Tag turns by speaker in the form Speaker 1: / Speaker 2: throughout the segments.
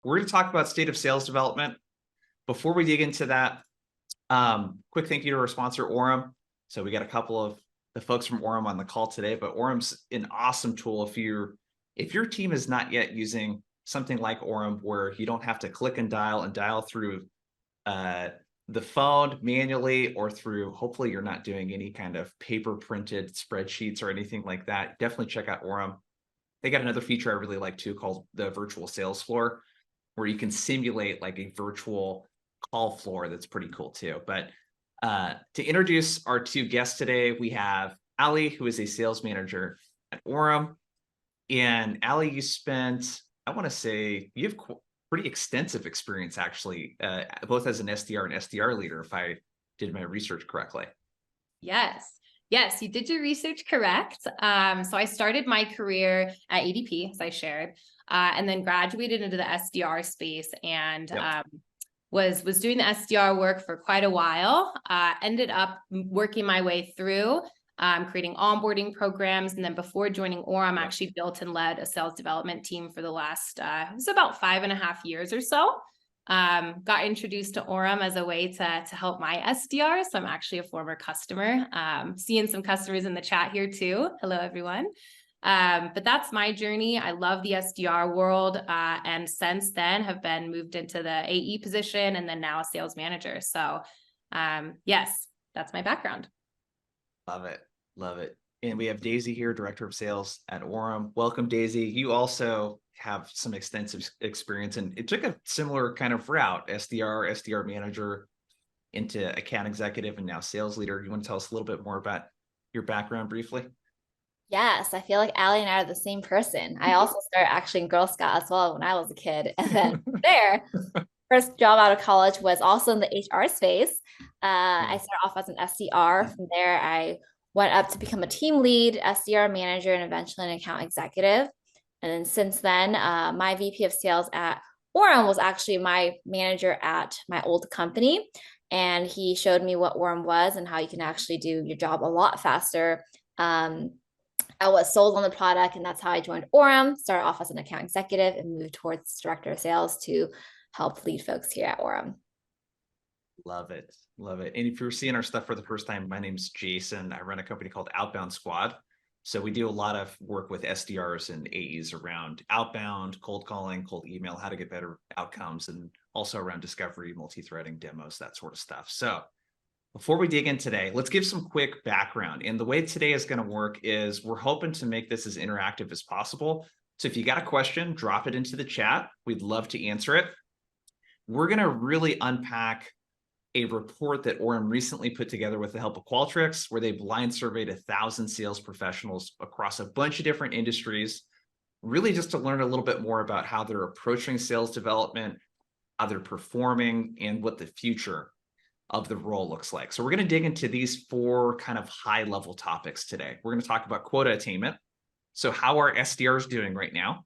Speaker 1: We're going to talk about state of sales development. Before we dig into that, quick thank you to our sponsor, Orem. So we got a couple of the folks from Orem on the call today, but Orem's an awesome tool if your team is not yet using something like Orem, where you don't have to click and dial through the phone manually, or through, hopefully you're not doing any kind of paper printed spreadsheets or anything like that. Definitely check out Orem. They got another feature I really like too, called the virtual sales floor, where you can simulate like a virtual call floor. That's pretty cool too. But to introduce our two guests today, we have Ali, who is a sales manager at Orem. And Ali, you spent, I want to say, you have pretty extensive experience actually, both as an SDR and SDR leader, if I did my research correctly.
Speaker 2: Yes, you did your research correct. So I started my career at ADP, as I shared, and then graduated into the SDR space, and was doing the SDR work for quite a while. Ended up working my way through creating onboarding programs, and then before joining Orem, actually built and led a sales development team for the last it was about 5.5 years or so. Got introduced to Orem as a way to help my SDRs. So I'm actually a former customer. Seeing some customers in the chat here too. Hello, everyone. But that's my journey. I love the SDR world. And since then have been moved into the AE position, and then now a sales manager. So yes, that's my background.
Speaker 1: Love it. Love it. And we have Daisy here, Director of Sales at Orem. Welcome, Daisy. You also have some extensive experience, and it took a similar kind of route, SDR manager into account executive, and now sales leader. You want to tell us a little bit more about your background briefly?
Speaker 3: Yes, I feel like Ali and I are the same person. I also started actually in Girl Scout as well when I was a kid. And then first job out of college was also in the HR space. I started off as an SDR. From there, I went up to become a team lead, SDR manager, and eventually an account executive. And then since then, my VP of sales at Orem was actually my manager at my old company. And he showed me what Orem was and how you can actually do your job a lot faster. I was sold on the product, and that's how I joined Orem, started off as an account executive and moved towards director of sales to help lead folks here at Orem.
Speaker 1: Love it. Love it. And if you're seeing our stuff for the first time, my name's Jason. I run a company called Outbound Squad. So we do a lot of work with SDRs and AEs around outbound, cold calling, cold email, how to get better outcomes, and also around discovery, multi-threading, demos, that sort of stuff. So before we dig in today, let's give some quick background. And the way today is going to work is we're hoping to make this as interactive as possible. So if you got a question, drop it into the chat. We'd love to answer it. We're going to really unpack a report that Orem recently put together with the help of Qualtrics, where they blind surveyed 1,000 sales professionals across a bunch of different industries, really just to learn a little bit more about how they're approaching sales development, how they're performing, and what the future of the role looks like. So we're going to dig into these 4 kind of high-level topics today. We're going to talk about quota attainment. So how are SDRs doing right now?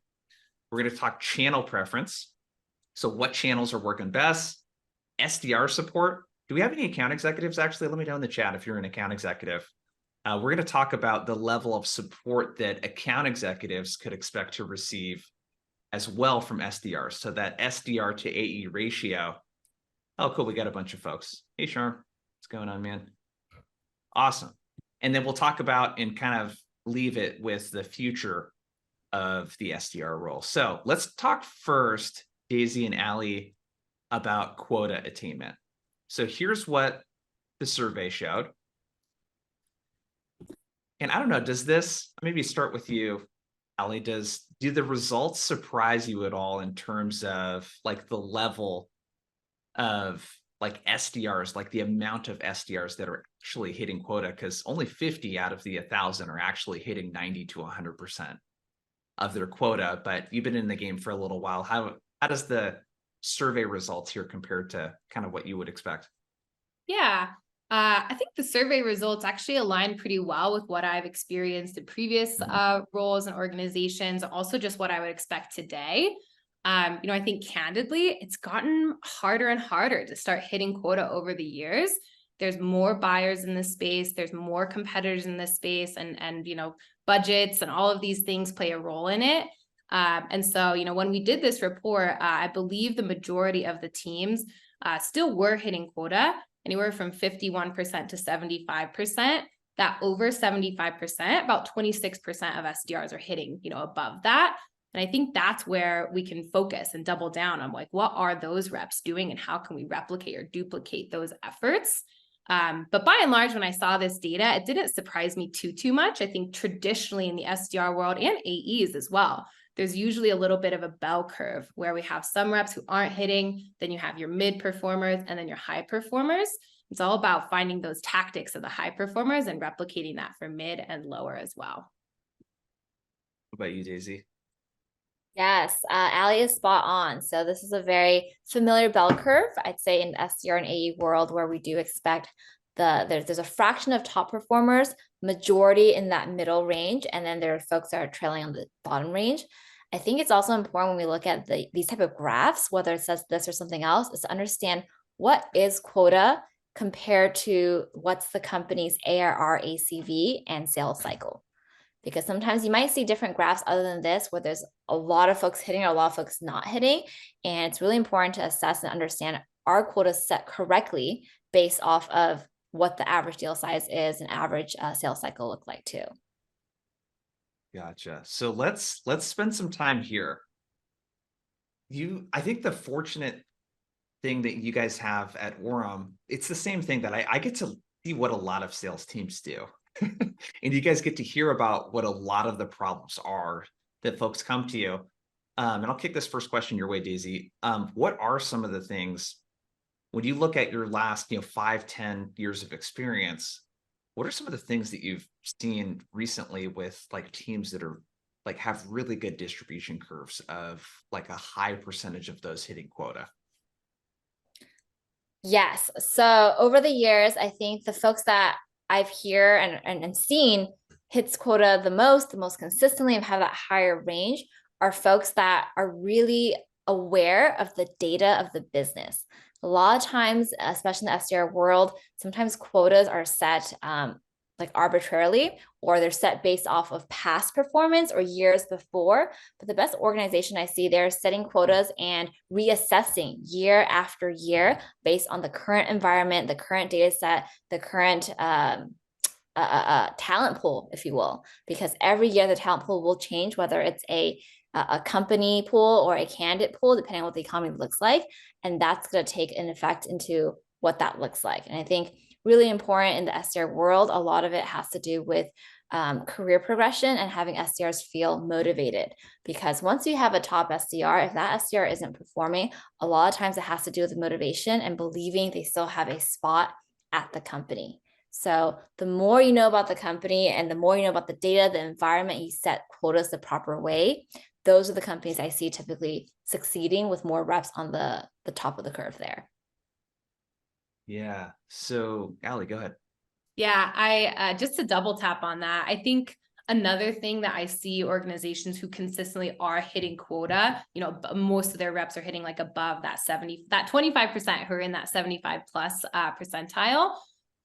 Speaker 1: We're going to talk channel preference. So what channels are working best? SDR support. Do we have any account executives? Actually, let me know in the chat if you're an account executive. We're going to talk about the level of support that account executives could expect to receive as well from SDRs. So that SDR to AE ratio. Oh, cool. We got a bunch of folks. Hey, Sharm. What's going on, man? Awesome. And then we'll talk about and kind of leave it with the future of the SDR role. So let's talk first, Daisy and Ali, about quota attainment. So here's what the survey showed. And I don't know, does this, maybe start with you, Ali, do the results surprise you at all in terms of like the level of like SDRs, like the amount of SDRs that are actually hitting quota? Because only 50 out of the 1,000 are actually hitting 90 to 100% of their quota. But you've been in the game for a little while. How does the survey results here compared to kind of what you would expect?
Speaker 2: Yeah, I think the survey results actually align pretty well with what I've experienced in previous roles and organizations, also just what I would expect today. I think candidly, it's gotten harder and harder to start hitting quota over the years. There's more buyers in this space. There's more competitors in this space, and budgets and all of these things play a role in it. And so, when we did this report, I believe the majority of the teams still were hitting quota, anywhere from 51% to 75%. That over 75%, about 26% of SDRs are hitting, above that. And I think that's where we can focus and double down on like, what are those reps doing and how can we replicate or duplicate those efforts? But by and large, when I saw this data, it didn't surprise me too much. I think traditionally in the SDR world and AEs as well, there's usually a little bit of a bell curve where we have some reps who aren't hitting, then you have your mid performers and then your high performers. It's all about finding those tactics of the high performers and replicating that for mid and lower as well.
Speaker 1: What about you, Daisy?
Speaker 3: Yes, Allie is spot on. So this is a very familiar bell curve, I'd say, in the SDR and AE world, where we do expect there's a fraction of top performers, majority in that middle range, and then there are folks that are trailing on the bottom range. I think it's also important when we look at these type of graphs, whether it says this or something else, is to understand what is quota compared to what's the company's ARR, ACV, and sales cycle. Because sometimes you might see different graphs other than this, where there's a lot of folks hitting or a lot of folks not hitting. And it's really important to assess and understand, are quotas set correctly based off of what the average deal size is and average sales cycle look like too.
Speaker 1: Gotcha. So let's spend some time here. I think the fortunate thing that you guys have at Orem, it's the same thing that I get to see what a lot of sales teams do. And you guys get to hear about what a lot of the problems are that folks come to you. And I'll kick this first question your way, Daisy. What are some of the things, when you look at your last 5-10 years of experience, what are some of the things that you've seen recently with like teams that are like have really good distribution curves of like a high percentage of those hitting quota?
Speaker 3: Yes. So over the years, I think the folks that I've heard and seen hits quota the most consistently and have that higher range are folks that are really aware of the data of the business. A lot of times, especially in the SDR world, sometimes quotas are set like arbitrarily, or they're set based off of past performance or years before. But the best organization I see, they're setting quotas and reassessing year after year based on the current environment, the current data set, the current talent pool, if you will, because every year the talent pool will change, whether it's a company pool or a candidate pool, depending on what the economy looks like. And that's going to take an effect into what that looks like. And I think really important in the SDR world, a lot of it has to do with career progression and having SDRs feel motivated. Because once you have a top SDR, if that SDR isn't performing, a lot of times it has to do with motivation and believing they still have a spot at the company. So the more you know about the company and the more you know about the data, the environment, you set quotas the proper way, those are the companies I see typically succeeding with more reps on the top of the curve there.
Speaker 1: Yeah. So Allie, go ahead.
Speaker 2: Yeah, I just to double tap on that, I think another thing that I see organizations who consistently are hitting quota, most of their reps are hitting like above that 25% who are in that 75 plus percentile.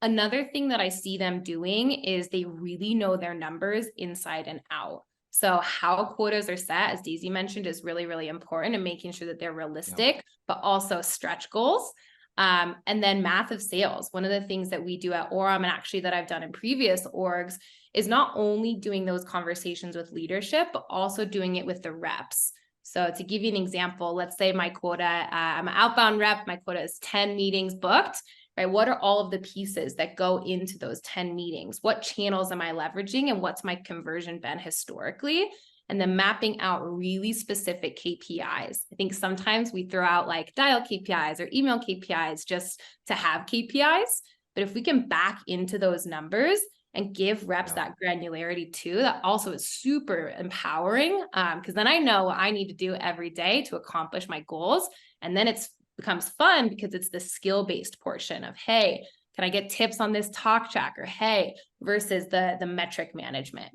Speaker 2: Another thing that I see them doing is they really know their numbers inside and out. So how quotas are set, as Daisy mentioned, is really, really important, and making sure that they're realistic, but also stretch goals. And then math of sales. One of the things that we do at Orem, and actually that I've done in previous orgs, is not only doing those conversations with leadership, but also doing it with the reps. So to give you an example, let's say my quota, I'm an outbound rep, my quota is 10 meetings booked, right? What are all of the pieces that go into those 10 meetings? What channels am I leveraging and what's my conversion been historically? And then mapping out really specific KPIs. I think sometimes we throw out like dial KPIs or email KPIs just to have KPIs. But if we can back into those numbers and give reps that granularity too, that also is super empowering, because then I know what I need to do every day to accomplish my goals. And then it becomes fun because it's the skill-based portion of, hey, can I get tips on this talk track? Or hey, versus the metric management.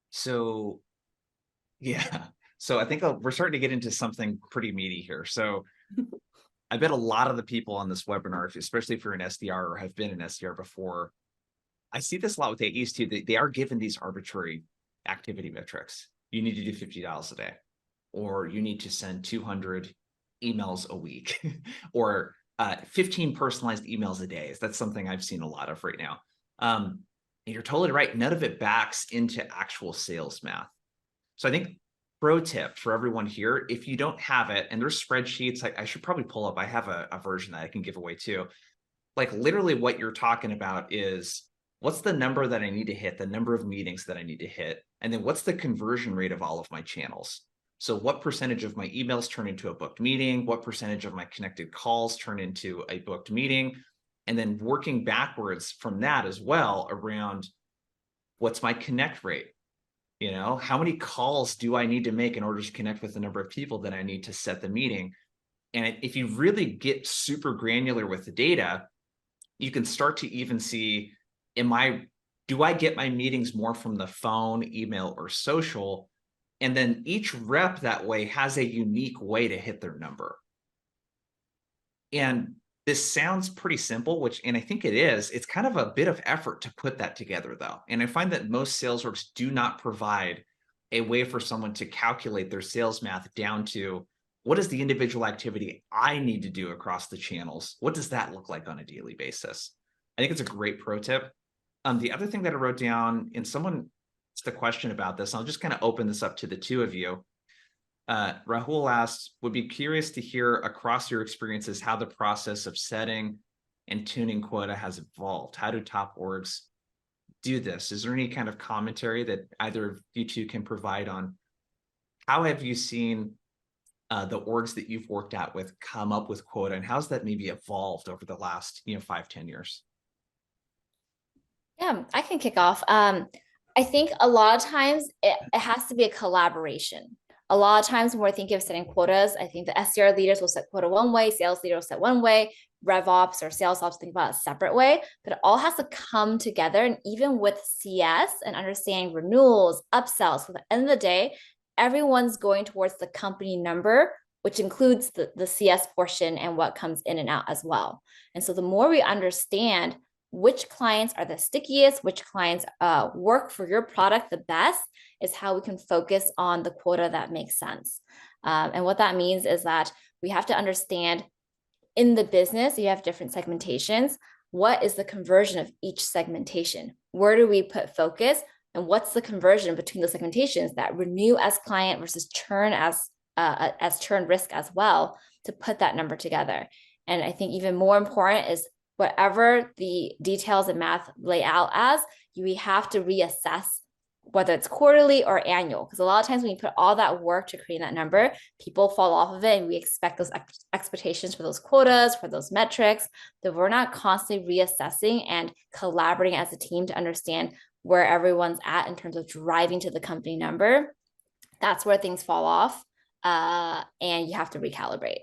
Speaker 1: So yeah. So I think we're starting to get into something pretty meaty here. So I bet a lot of the people on this webinar, especially if you're an SDR or have been an SDR before, I see this a lot with AEs too. They are given these arbitrary activity metrics. you need to do 50 dials a day, or you need to send 200 emails a week, or 15 personalized emails a day. That's something I've seen a lot of right now. And you're totally right. None of it backs into actual sales math. So I think pro tip for everyone here, if you don't have it, and there's spreadsheets, I should probably pull up, I have a version that I can give away too. Like literally what you're talking about is, what's the number that I need to hit, the number of meetings that I need to hit, and then what's the conversion rate of all of my channels? So what percentage of my emails turn into a booked meeting? What percentage of my connected calls turn into a booked meeting? And then working backwards from that as well around, what's my connect rate? You know, how many calls do I need to make in order to connect with the number of people that I need to set the meeting? And if you really get super granular with the data, you can start to even see, do I get my meetings more from the phone, email, or social? And then each rep that way has a unique way to hit their number. And this sounds pretty simple, and I think it is. It's kind of a bit of effort to put that together, though. And I find that most sales orgs do not provide a way for someone to calculate their sales math down to, what is the individual activity I need to do across the channels? What does that look like on a daily basis? I think it's a great pro tip. The other thing that I wrote down, and someone asked a question about this, I'll just kind of open this up to the two of you. Rahul asked, would be curious to hear across your experiences how the process of setting and tuning quota has evolved. How do top orgs do this? Is there any kind of commentary that either of you two can provide on how have you seen the orgs that you've worked at with come up with quota, and how's that maybe evolved over the last 5-10 years?
Speaker 3: Yeah, I can kick off. I think a lot of times it has to be a collaboration. A lot of times when we're thinking of setting quotas, I think the SDR leaders will set quota one way, sales leader will set one way, rev ops or sales ops think about a separate way, but it all has to come together. And even with CS and understanding renewals, upsells, so at the end of the day, everyone's going towards the company number, which includes the CS portion and what comes in and out as well. And so the more we understand which clients are the stickiest, which clients work for your product the best, is how we can focus on the quota that makes sense. And what that means is that we have to understand, in the business, you have different segmentations. What is the conversion of each segmentation? Where do we put focus? And what's the conversion between the segmentations that renew as client versus churn as churn risk as well, to put that number together? And I think even more important is, whatever the details and math lay out as, we have to reassess whether it's quarterly or annual. Because a lot of times when you put all that work to create that number, people fall off of it, and we expect those expectations for those quotas, for those metrics, that we're not constantly reassessing and collaborating as a team to understand where everyone's at in terms of driving to the company number. That's where things fall off, and you have to recalibrate.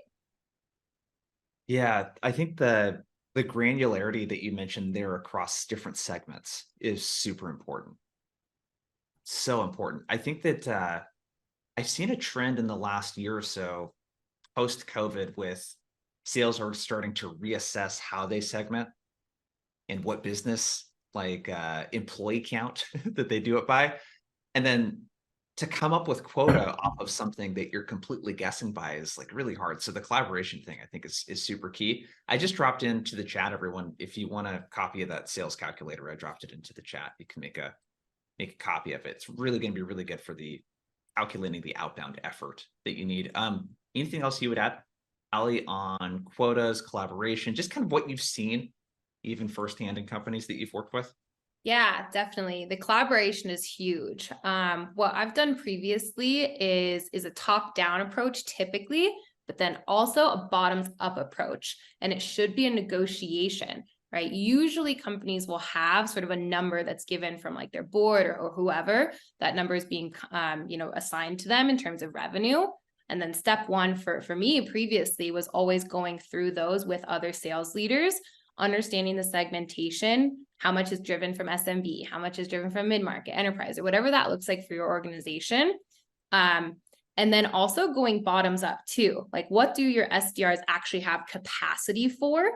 Speaker 1: Yeah, I think the granularity that you mentioned there across different segments is super important. So important. I think that I've seen a trend in the last year or so, post-COVID, with sales orgs starting to reassess how they segment and what business, like employee count that they do it by. And then to come up with quota off of something that you're completely guessing by is like really hard. So the collaboration thing, I think, is super key. I just dropped into the chat, everyone. If you want a copy of that sales calculator, I dropped it into the chat. You can make a copy of it. It's really going to be really good for the calculating the outbound effort that you need. Anything else you would add, Ali, on quotas, collaboration, just kind of what you've seen, even firsthand in companies that you've worked with?
Speaker 2: Yeah, definitely. The collaboration is huge. What I've done previously is a top-down approach typically, but then also a bottoms-up approach. And it should be a negotiation, right? Usually companies will have sort of a number that's given from like their board or whoever. That number is being assigned to them in terms of revenue. And then step one for me previously was always going through those with other sales leaders, understanding the segmentation, how much is driven from SMB, how much is driven from mid-market, enterprise, or whatever that looks like for your organization. And then also going bottoms up too. Like, what do your SDRs actually have capacity for?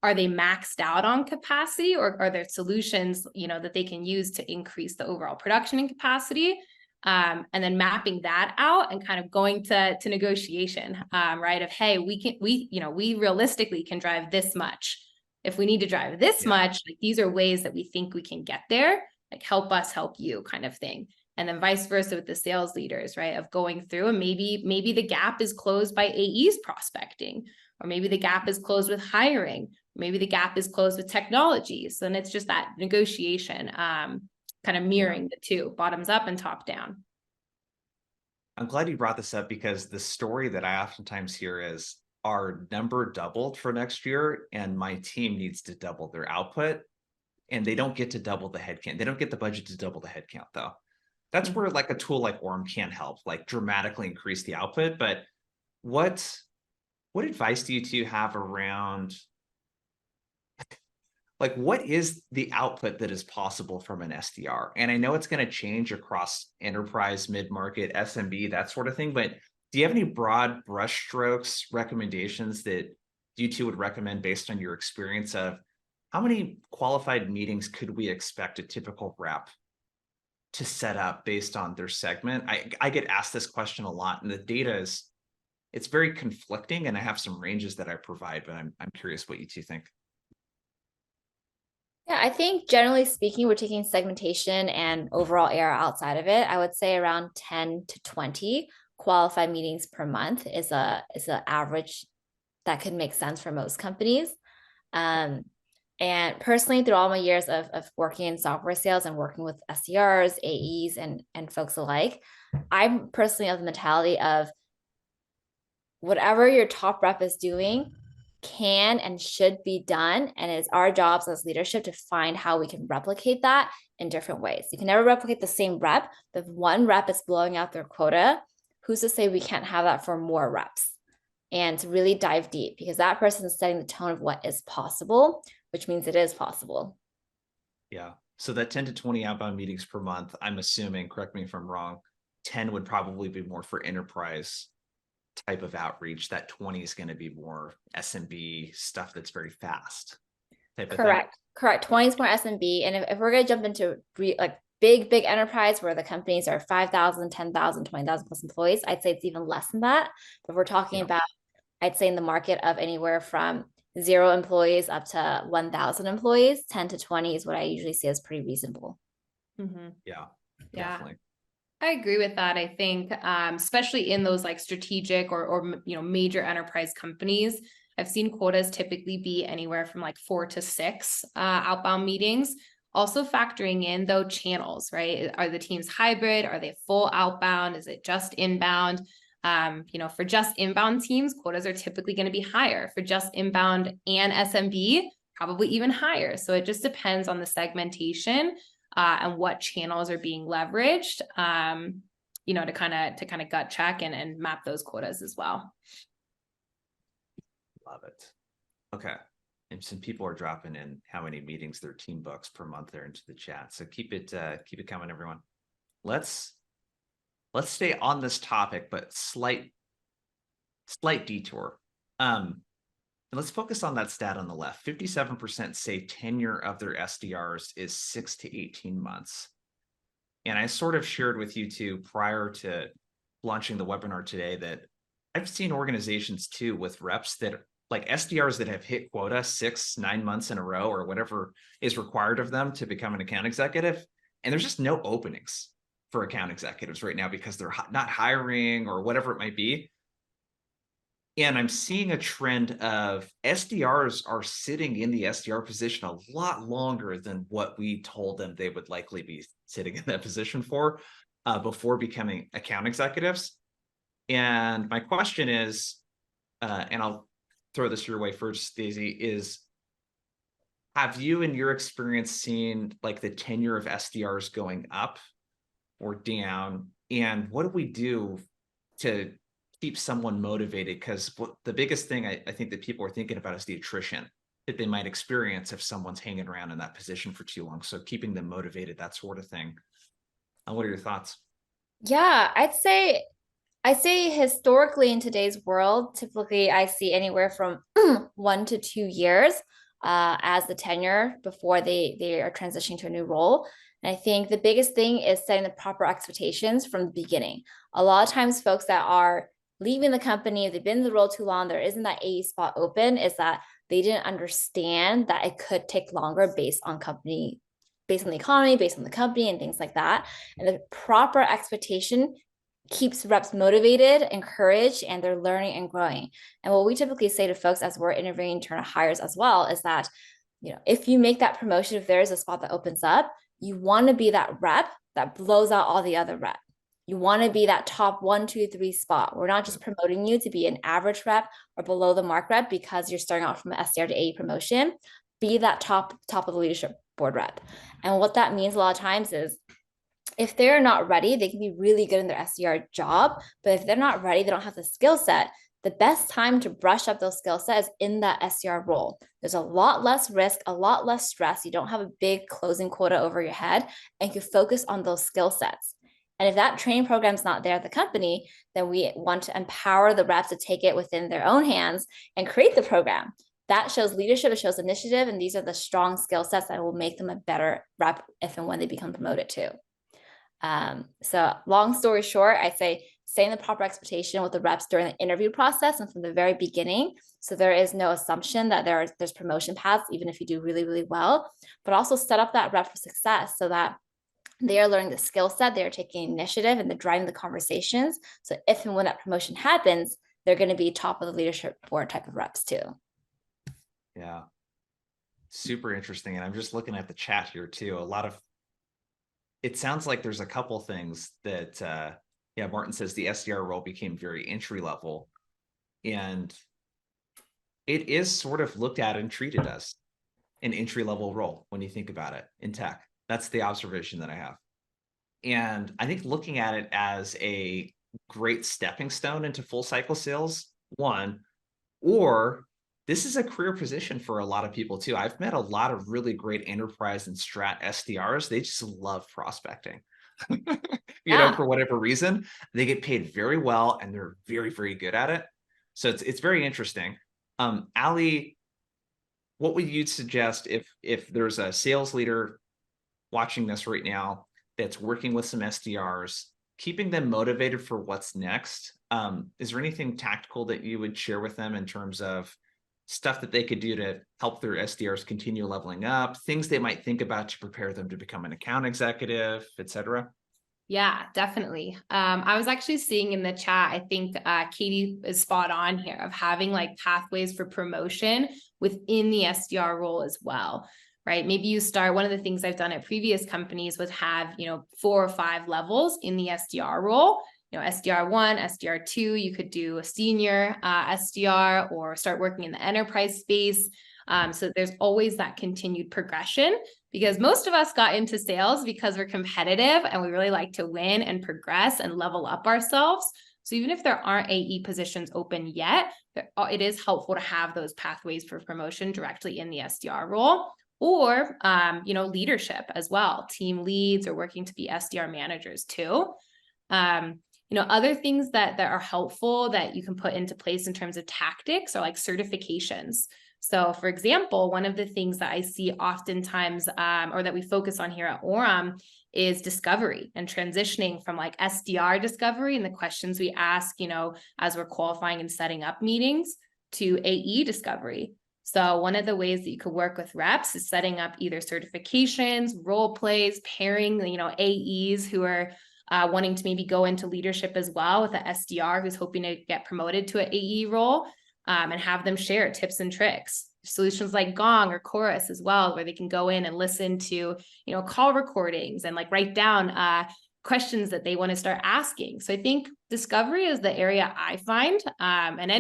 Speaker 2: Are they maxed out on capacity, or are there solutions, that they can use to increase the overall production and capacity? And then mapping that out and kind of going to negotiation, right? Of, hey, we realistically can drive this much. If we need to drive this much, like these are ways that we think we can get there, like help us help you kind of thing. And then vice versa with the sales leaders, right? Of going through and maybe the gap is closed by AEs prospecting, or maybe the gap is closed with hiring, maybe the gap is closed with technologies. And it's just that negotiation, kind of mirroring the two, bottoms up and top down.
Speaker 1: I'm glad you brought this up, because the story that I oftentimes hear is our number doubled for next year and my team needs to double their output, and they don't get to double the headcount. They don't get the budget to double the headcount though. That's where like a tool like Orm can help, like dramatically increase the output. But what advice do you two have around, like, what is the output that is possible from an SDR? And I know it's going to change across enterprise, mid-market, SMB, that sort of thing, but do you have any broad brushstrokes recommendations that you two would recommend based on your experience of how many qualified meetings could we expect a typical rep to set up based on their segment? I get asked this question a lot, and the data it's very conflicting, and I have some ranges that I provide, but I'm curious what you two think.
Speaker 3: Yeah, I think generally speaking, we're taking segmentation and overall ARR outside of it. I would say around 10 to 20 qualified meetings per month is a average that could make sense for most companies. And personally, through all my years of working in software sales and working with SDRs, AEs, and folks alike, I'm personally of the mentality of whatever your top rep is doing can and should be done. And it's our jobs as leadership to find how we can replicate that in different ways. You can never replicate the same rep. If one rep is blowing out their quota, who's to say we can't have that for more reps? And to really dive deep, because that person is setting the tone of what is possible, which means it is possible.
Speaker 1: Yeah. So that 10 to 20 outbound meetings per month, I'm assuming, correct me if I'm wrong, 10 would probably be more for enterprise type of outreach. That 20 is going to be more SMB stuff that's very fast.
Speaker 3: Correct. 20 is more SMB. And if we're going to jump into like big enterprise where the companies are 5,000, 10,000, 20,000 plus employees, I'd say it's even less than that. But we're talking about, I'd say in the market of anywhere from 0 employees up to 1,000 employees, 10 to 20 is what I usually see as pretty reasonable.
Speaker 1: Yeah,
Speaker 2: yeah.
Speaker 1: Definitely.
Speaker 2: I agree with that. I think, especially in those like strategic or major enterprise companies, I've seen quotas typically be anywhere from like 4 to 6 outbound meetings. Also factoring in though channels, right? Are the teams hybrid? Are they full outbound? Is it just inbound? For just inbound teams, quotas are typically going to be higher. For just inbound and SMB, probably even higher. So it just depends on the segmentation and what channels are being leveraged, to kind of gut check and map those quotas as well.
Speaker 1: Love it. Okay. And some people are dropping in how many meetings their team books per month there into the chat. So keep it coming, everyone. Let's stay on this topic, but slight detour. And let's focus on that stat on the left. 57% say tenure of their SDRs is 6 to 18 months. And I sort of shared with you two prior to launching the webinar today that I've seen organizations too with reps that like SDRs that have hit quota 6-9 months in a row or whatever is required of them to become an account executive. And there's just no openings for account executives right now because they're not hiring or whatever it might be. And I'm seeing a trend of SDRs are sitting in the SDR position a lot longer than what we told them they would likely be sitting in that position for before becoming account executives. And my question is, and I'll throw this your way first, Daisy, is have you in your experience seen like the tenure of SDRs going up or down? And what do we do to keep someone motivated? Because the biggest thing I think that people are thinking about is the attrition that they might experience if someone's hanging around in that position for too long. So keeping them motivated, that sort of thing. What are your thoughts?
Speaker 3: Yeah, I'd say historically in today's world, typically I see anywhere from 1 to 2 years as the tenure before they are transitioning to a new role. And I think the biggest thing is setting the proper expectations from the beginning. A lot of times folks that are leaving the company, they've been in the role too long, there isn't that AE spot open, is that they didn't understand that it could take longer based on the economy, based on the company and things like that. And the proper expectation keeps reps motivated, encouraged, and they're learning and growing. And what we typically say to folks as we're interviewing internal hires as well is that, if you make that promotion, if there is a spot that opens up, you want to be that rep that blows out all the other rep. You want to be that top 1, 2, 3 spot. We're not just promoting you to be an average rep or below the mark rep because you're starting out from an SDR to AE promotion. Be that top of the leadership board rep. And what that means a lot of times is, if they're not ready, they can be really good in their SDR job, but if they're not ready, they don't have the skill set, the best time to brush up those skill sets is in that SDR role. There's a lot less risk, a lot less stress. You don't have a big closing quota over your head, and you focus on those skill sets. And if that training program's not there at the company, then we want to empower the reps to take it within their own hands and create the program. That shows leadership, it shows initiative, and these are the strong skill sets that will make them a better rep if and when they become promoted too. So long story short, I say setting the proper expectation with the reps during the interview process and from the very beginning. So there is no assumption that there's promotion paths, even if you do really, really well, but also set up that rep for success so that they are learning the skill set, they're taking initiative, and they're driving the conversations. So if and when that promotion happens, they're going to be top of the leadership board type of reps too.
Speaker 1: Yeah. Super interesting. And I'm just looking at the chat here too. It sounds like there's a couple things that, Martin says the SDR role became very entry level, and it is sort of looked at and treated as an entry level role when you think about it in tech. That's the observation that I have. And I think looking at it as a great stepping stone into full cycle sales, or this is a career position for a lot of people too. I've met a lot of really great enterprise and strat SDRs. They just love prospecting. For whatever reason, they get paid very well and they're very, very good at it. So it's very interesting. Ali, what would you suggest if there's a sales leader watching this right now that's working with some SDRs, keeping them motivated for what's next? Is there anything tactical that you would share with them in terms of stuff that they could do to help their SDRs continue leveling up, things they might think about to prepare them to become an account executive, et cetera?
Speaker 2: Yeah, definitely. I was actually seeing in the chat, I think Katie is spot on here of having like pathways for promotion within the SDR role as well, right? Maybe you start, one of the things I've done at previous companies was have, 4 or 5 levels in the SDR role. SDR 1, SDR 2, you could do a senior SDR or start working in the enterprise space. So there's always that continued progression, because most of us got into sales because we're competitive and we really like to win and progress and level up ourselves. So even if there aren't AE positions open yet, it is helpful to have those pathways for promotion directly in the SDR role, or, leadership as well, team leads or working to be SDR managers too. Other things that are helpful that you can put into place in terms of tactics are like certifications. So for example, one of the things that I see oftentimes, or that we focus on here at Orem, is discovery and transitioning from like SDR discovery and the questions we ask, as we're qualifying and setting up meetings, to AE discovery. So one of the ways that you could work with reps is setting up either certifications, role plays, pairing, AEs who are wanting to maybe go into leadership as well with an SDR who's hoping to get promoted to an AE role, and have them share tips and tricks. Solutions like Gong or Chorus as well, where they can go in and listen to, call recordings and like write down questions that they want to start asking. So I think discovery is the area I find, and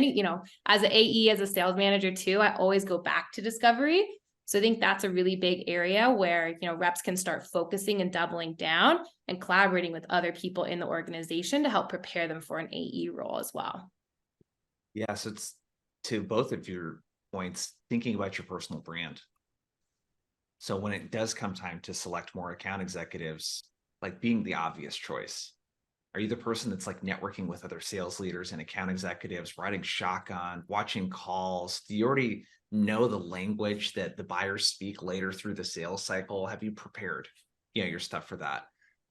Speaker 2: as an AE, as a sales manager too, I always go back to discovery. So I think that's a really big area where, reps can start focusing and doubling down and collaborating with other people in the organization to help prepare them for an AE role as well.
Speaker 1: Yeah, so it's to both of your points, thinking about your personal brand. So when it does come time to select more account executives, like being the obvious choice, are you the person that's like networking with other sales leaders and account executives, riding shotgun, watching calls? Do you already know the language that the buyers speak later through the sales cycle? Have you prepared? your stuff for that.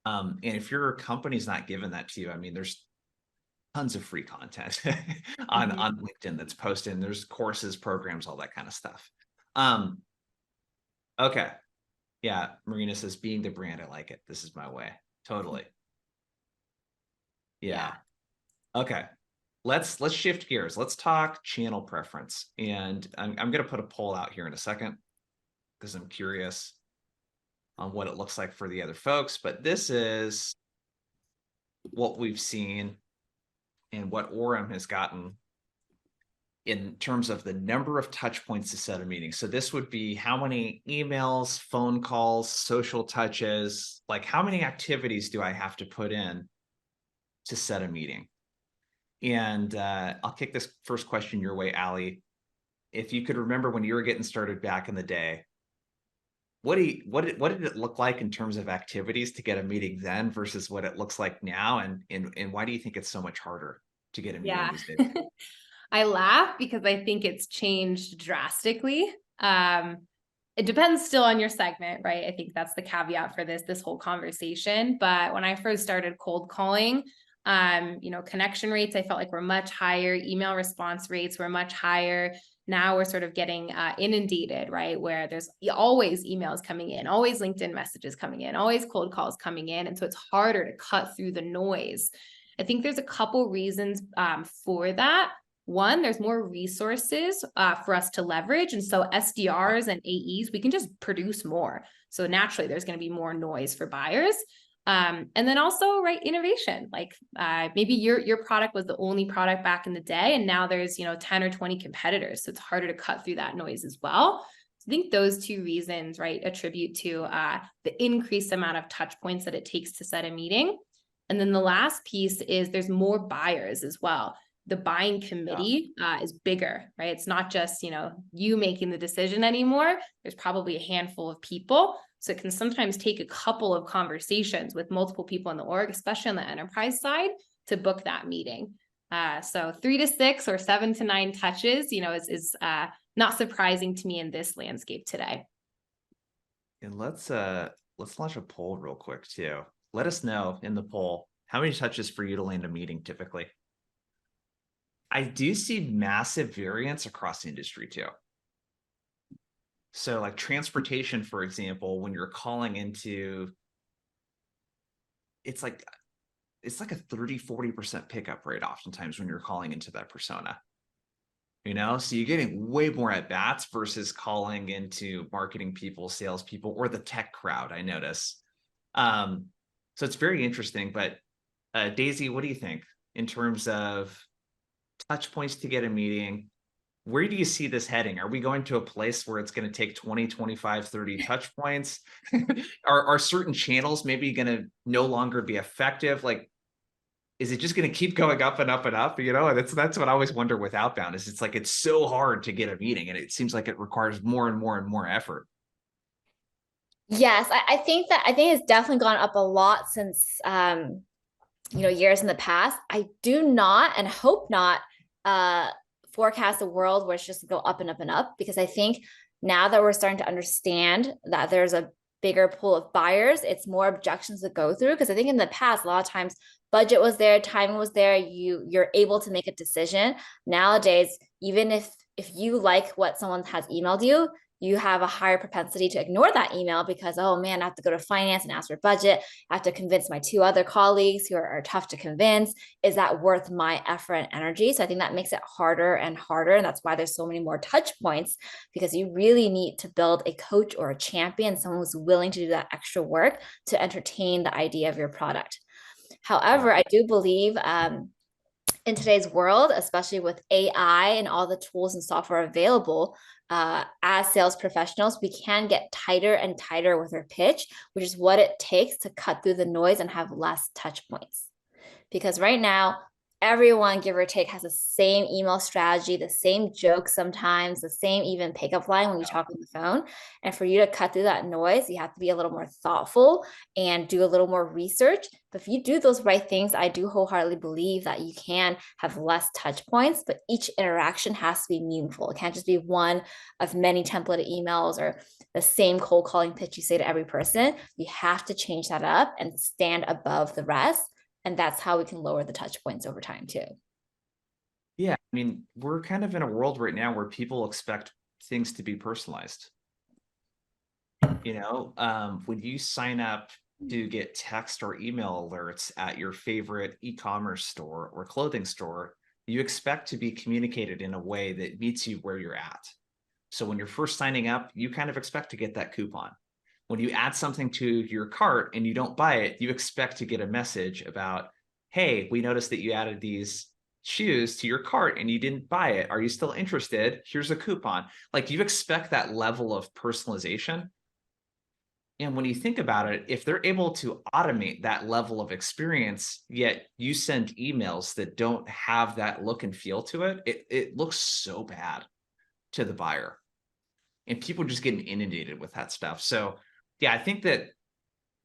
Speaker 1: And if your company's not giving that to you, I mean, there's tons of free content on LinkedIn that's posted, and there's courses, programs, all that kind of stuff. Okay. Yeah, Marina says, being the brand, I like it. This is my way. Totally. Yeah. Okay. Let's shift gears. Let's talk channel preference. And I'm going to put a poll out here in a second because I'm curious on what it looks like for the other folks. But this is what we've seen and what Orem has gotten in terms of the number of touch points to set a meeting. So this would be how many emails, phone calls, social touches, like how many activities do I have to put in to set a meeting? And I'll kick this first question your way, Allie. If you could remember when you were getting started back in the day, what did it look like in terms of activities to get a meeting then versus what it looks like now? And why do you think it's so much harder to get a meeting these days?
Speaker 2: I laugh because I think it's changed drastically. It depends still on your segment, right? I think that's the caveat for this whole conversation. But when I first started cold calling, connection rates, I felt like were much higher. Email response rates were much higher. Now we're sort of getting inundated, right? Where there's always emails coming in, always LinkedIn messages coming in, always cold calls coming in. And so it's harder to cut through the noise. I think there's a couple reasons for that. One, there's more resources for us to leverage. And so SDRs and AEs, we can just produce more. So naturally, there's going to be more noise for buyers. And then also, right, innovation, like maybe your product was the only product back in the day, and now there's 10 or 20 competitors, so it's harder to cut through that noise as well. So I think those two reasons, right, attribute to the increased amount of touch points that it takes to set a meeting. And then the last piece is there's more buyers as well. The buying committee is bigger, right? It's not just you making the decision anymore. There's probably a handful of people. So it can sometimes take a couple of conversations with multiple people in the org, especially on the enterprise side, to book that meeting. So 3 to 6 or 7 to 9 touches, is not surprising to me in this landscape today.
Speaker 1: And let's launch a poll real quick too. Let us know in the poll how many touches for you to land a meeting typically. I do see massive variance across industry too. So like transportation, for example, when you're calling into, it's like a 30-40% pickup rate oftentimes when you're calling into that persona. So you're getting way more at bats versus calling into marketing people, salespeople, or the tech crowd, I notice. So it's very interesting. But Daisy, what do you think in terms of touch points to get a meeting? Where do you see this heading? Are we going to a place where it's going to take 20, 25, 30 touch points? Are certain channels maybe going to no longer be effective? Like, is it just going to keep going up and up and up? And that's what I always wonder with outbound is it's like, it's so hard to get a meeting and it seems like it requires more and more and more effort.
Speaker 3: Yes, I think it's definitely gone up a lot since, years in the past. I do not and hope not forecast a world where it's just go up and up and up, because I think now that we're starting to understand that there's a bigger pool of buyers, it's more objections to go through. Because I think in the past, a lot of times budget was there, timing was there, you're able to make a decision. Nowadays, even if you like what someone has emailed you, you have a higher propensity to ignore that email because, oh man, I have to go to finance and ask for budget. I have to convince my 2 other colleagues who are tough to convince. Is that worth my effort and energy? So I think that makes it harder and harder. And that's why there's so many more touch points, because you really need to build a coach or a champion, someone who's willing to do that extra work to entertain the idea of your product. However, I do believe in today's world, especially with AI and all the tools and software available, as sales professionals, we can get tighter and tighter with our pitch, which is what it takes to cut through the noise and have less touch points. Because right now, everyone, give or take, has the same email strategy, the same jokes sometimes, the same even pickup line when you talk on the phone. And for you to cut through that noise, you have to be a little more thoughtful and do a little more research. But if you do those right things, I do wholeheartedly believe that you can have less touch points, but each interaction has to be meaningful. It can't just be one of many templated emails or the same cold calling pitch you say to every person. You have to change that up and stand above the rest. And that's how we can lower the touch points over time too.
Speaker 1: Yeah, I mean, we're kind of in a world right now where people expect things to be personalized. When you sign up to get text or email alerts at your favorite e-commerce store or clothing store, you expect to be communicated in a way that meets you where you're at. So when you're first signing up, you kind of expect to get that coupon. When you add something to your cart and you don't buy it, you expect to get a message about, hey, we noticed that you added these shoes to your cart and you didn't buy it. Are you still interested? Here's a coupon. Like, you expect that level of personalization. And when you think about it, if they're able to automate that level of experience, yet you send emails that don't have that look and feel to it, it looks so bad to the buyer. And people just getting inundated with that stuff. So yeah, I think that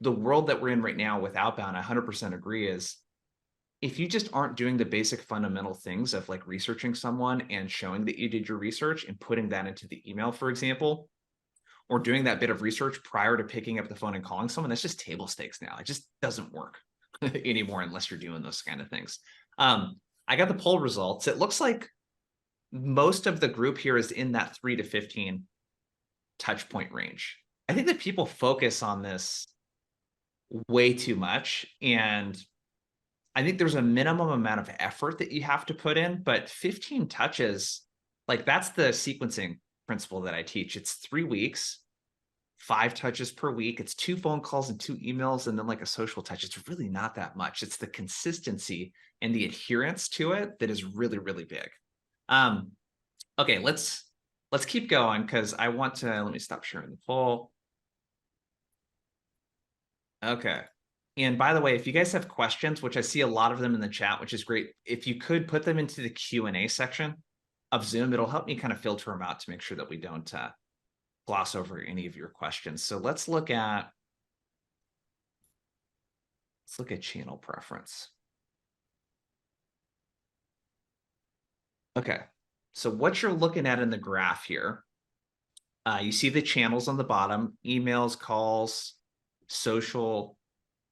Speaker 1: the world that we're in right now with outbound, I 100% agree, is if you just aren't doing the basic fundamental things of like researching someone and showing that you did your research and putting that into the email, for example, or doing that bit of research prior to picking up the phone and calling someone, that's just table stakes now. It just doesn't work anymore unless you're doing those kind of things. I got the poll results. It looks like most of the group here is in that 3 to 15 touch point range. I think that people focus on this way too much. And I think there's a minimum amount of effort that you have to put in, but 15 touches, like, that's the sequencing principle that I teach. It's 3 weeks, 5 touches per week. It's 2 phone calls and 2 emails, and then like a social touch. It's really not that much. It's the consistency and the adherence to it that is really, really big. Okay, let's keep going, because I want to, let me stop sharing the poll. Okay. And by the way, if you guys have questions, which I see a lot of them in the chat, which is great, if you could put them into the Q&A section of Zoom, it'll help me kind of filter them out to make sure that we don't gloss over any of your questions. So let's look at channel preference. Okay. So what you're looking at in the graph here, you see the channels on the bottom: emails, calls, social,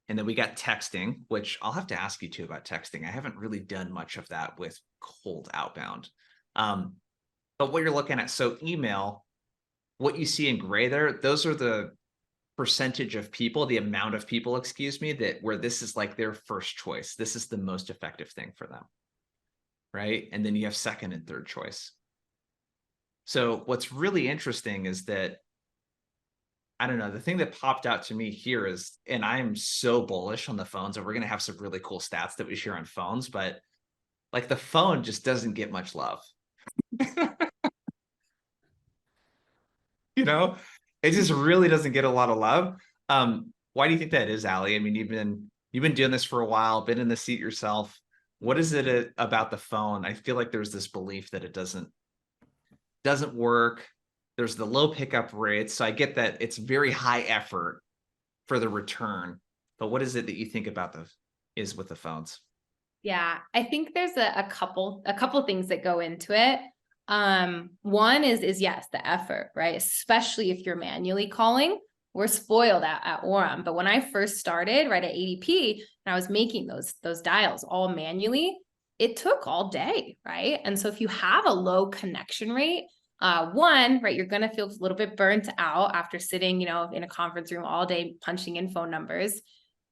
Speaker 1: and then we got texting, which I'll have to ask you too about texting. I haven't really done much of that with cold outbound. But what you're looking at, so email, what you see in gray there, those are the percentage of people, the amount of people, excuse me, that where this is like their first choice. This is the most effective thing for them, right? And then you have second and third choice. So what's really interesting is that, I don't know, the thing that popped out to me here is, and I'm so bullish on the phones, and we're going to have some really cool stats that we share on phones, but like, the phone just doesn't get much love. It just really doesn't get a lot of love. Why do you think that is, Allie? I mean, you've been doing this for a while, been in the seat yourself. What is it about the phone? I feel like there's this belief that it doesn't work. There's the low pickup rates. So I get that it's very high effort for the return, but what is it that you think about with the phones?
Speaker 2: Yeah, I think there's a couple things that go into it. One is yes, the effort, right? Especially if you're manually calling. We're spoiled at Orem, but when I first started right at ADP and I was making those dials all manually, it took all day, right? And so if you have a low connection rate, one, right, you're going to feel a little bit burnt out after sitting, in a conference room all day punching in phone numbers.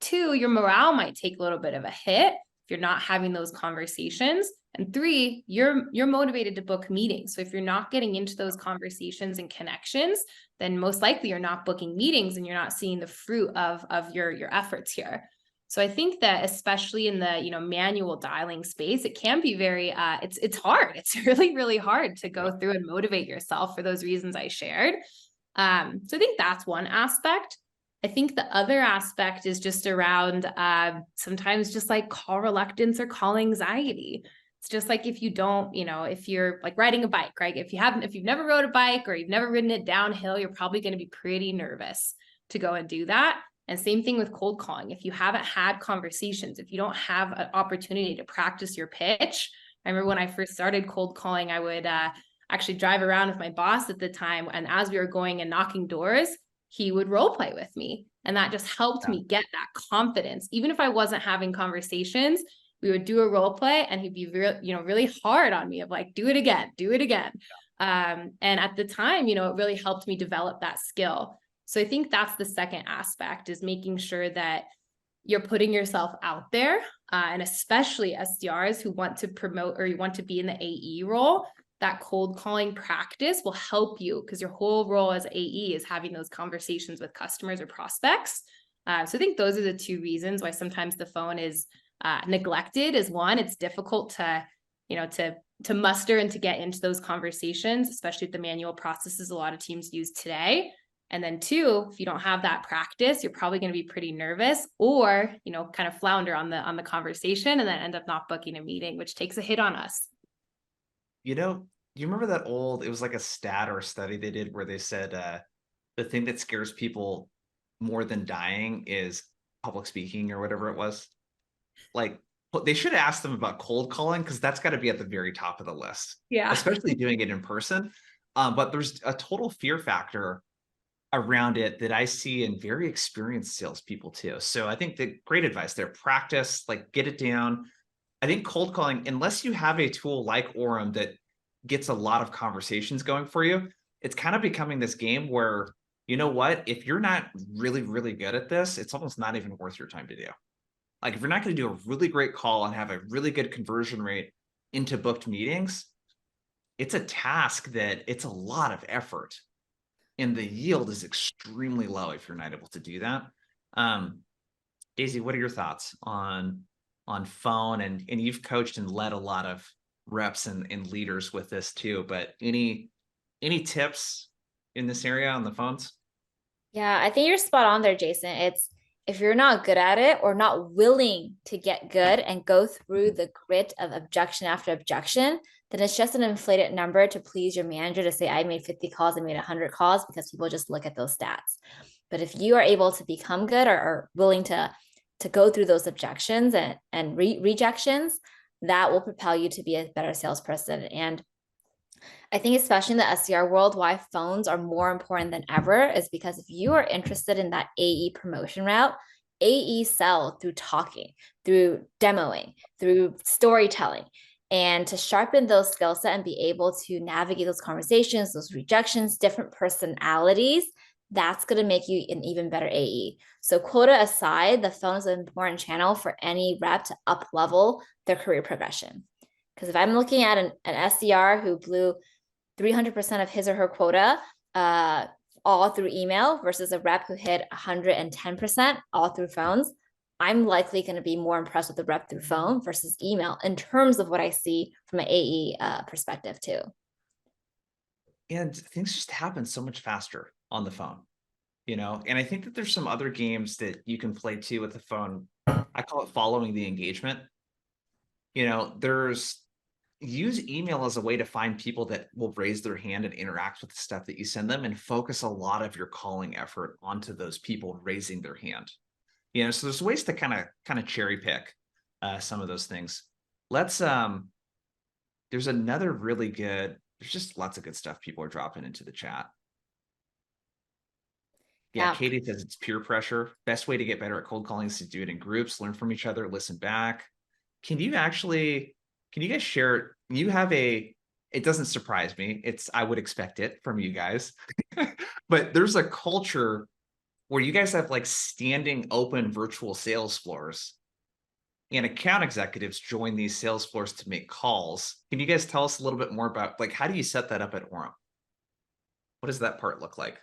Speaker 2: 2, your morale might take a little bit of a hit if you're not having those conversations. And 3, you're motivated to book meetings. So if you're not getting into those conversations and connections, then most likely you're not booking meetings and you're not seeing the fruit of your efforts here. So I think that especially in the, manual dialing space, it can be very, it's hard. It's really, really hard to go through and motivate yourself for those reasons I shared. So I think that's one aspect. I think the other aspect is just around sometimes just like call reluctance or call anxiety. It's just like if you don't, if you're like riding a bike, right? If you've never rode a bike or you've never ridden it downhill, you're probably going to be pretty nervous to go and do that. And same thing with cold calling. If you haven't had conversations, if you don't have an opportunity to practice your pitch. I remember when I first started cold calling, I would actually drive around with my boss at the time. And as we were going and knocking doors, he would role play with me. And that just helped me get that confidence. Even if I wasn't having conversations, we would do a role play and he'd be really hard on me of like, do it again, do it again. And at the time, it really helped me develop that skill. So I think that's the second aspect, is making sure that you're putting yourself out there. And especially SDRs who want to promote or you want to be in the AE role, that cold calling practice will help you, because your whole role as AE is having those conversations with customers or prospects. So I think those are the two reasons why sometimes the phone is neglected. Is one, it's difficult to muster and to get into those conversations, especially with the manual processes a lot of teams use today. And then two, if you don't have that practice, you're probably going to be pretty nervous or, kind of flounder on the conversation and then end up not booking a meeting, which takes a hit on us.
Speaker 1: You remember that it was like a stat or a study they did where they said the thing that scares people more than dying is public speaking or whatever it was. Like, they should have asked them about cold calling, because that's got to be at the very top of the list.
Speaker 2: Yeah.
Speaker 1: Especially doing it in person. But there's a total fear factor around it that I see in very experienced salespeople too. So I think the great advice there: practice, like get it down. I think cold calling, unless you have a tool like Orem that gets a lot of conversations going for you, it's kind of becoming this game where, if you're not really, really good at this, it's almost not even worth your time to do. Like, if you're not going to do a really great call and have a really good conversion rate into booked meetings, it's a task that it's a lot of effort and the yield is extremely low if you're not able to do that. Daisy, what are your thoughts on phone? And you've coached and led a lot of reps and leaders with this too, but any tips in this area on the phones?
Speaker 3: Yeah, I think you're spot on there, Jason. It's, if you're not good at it or not willing to get good and go through the grit of objection after objection, then it's just an inflated number to please your manager to say, I made 50 calls, I made 100 calls, because people just look at those stats. But if you are able to become good or willing to go through those objections and rejections, that will propel you to be a better salesperson. And I think especially in the SDR world, why phones are more important than ever is because if you are interested in that AE promotion route, AE sell through talking, through demoing, through storytelling. And to sharpen those skill set and be able to navigate those conversations, those rejections, different personalities, that's going to make you an even better AE. So quota aside, the phone is an important channel for any rep to up level their career progression. Because if I'm looking at an SDR who blew 300% of his or her quota all through email versus a rep who hit 110% all through phones, I'm likely going to be more impressed with the rep through phone versus email in terms of what I see from an AE perspective too.
Speaker 1: And things just happen so much faster on the phone, and I think that there's some other games that you can play too with the phone. I call it following the engagement. Use email as a way to find people that will raise their hand and interact with the stuff that you send them, and focus a lot of your calling effort onto those people raising their hand. So there's ways to kind of cherry pick some of those things. There's another really good, there's just lots of good stuff people are dropping into the chat. Yeah, Katie says it's peer pressure. Best way to get better at cold calling is to do it in groups, learn from each other, listen back. Can you guys share, it doesn't surprise me. I would expect it from you guys, but there's a culture where you guys have like standing open virtual sales floors and account executives join these sales floors to make calls. Can you guys tell us a little bit more about, like, how do you set that up at Orem? What does that part look like?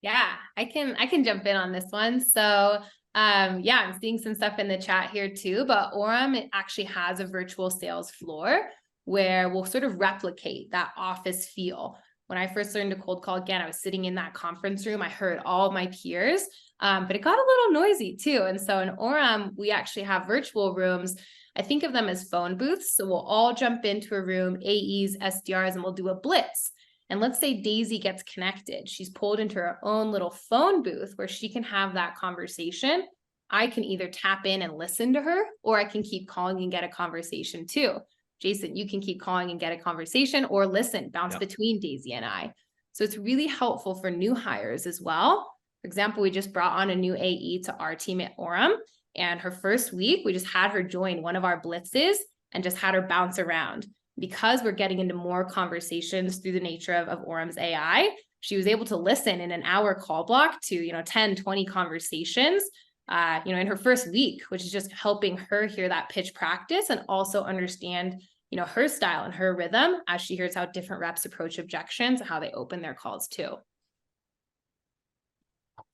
Speaker 2: Yeah, I can jump in on this one. So yeah, I'm seeing some stuff in the chat here too, but Orem, it actually has a virtual sales floor where we'll sort of replicate that office feel. When I first learned to cold call, again, I was sitting in that conference room. I heard all of my peers But it got a little noisy too. And so in Orem, we actually have virtual rooms. I think of them as phone booths. So we'll all jump into a room, AEs, SDRs, and we'll do a blitz. And let's say Daisy gets connected. She's pulled into her own little phone booth where she can have that conversation. I can either tap in and listen to her, or I can keep calling and get a conversation too. Jason, you can keep calling and get a conversation, or listen, bounce between Daisy and I. So it's really helpful for new hires as well. For example, we just brought on a new AE to our team at Orem, and her first week, we just had her join one of our blitzes and just had her bounce around. Because we're getting into more conversations through the nature of Orem's AI, she was able to listen in an hour call block to, 10, 20 conversations, in her first week, which is just helping her hear that pitch practice and also understand, her style and her rhythm as she hears how different reps approach objections and how they open their calls too.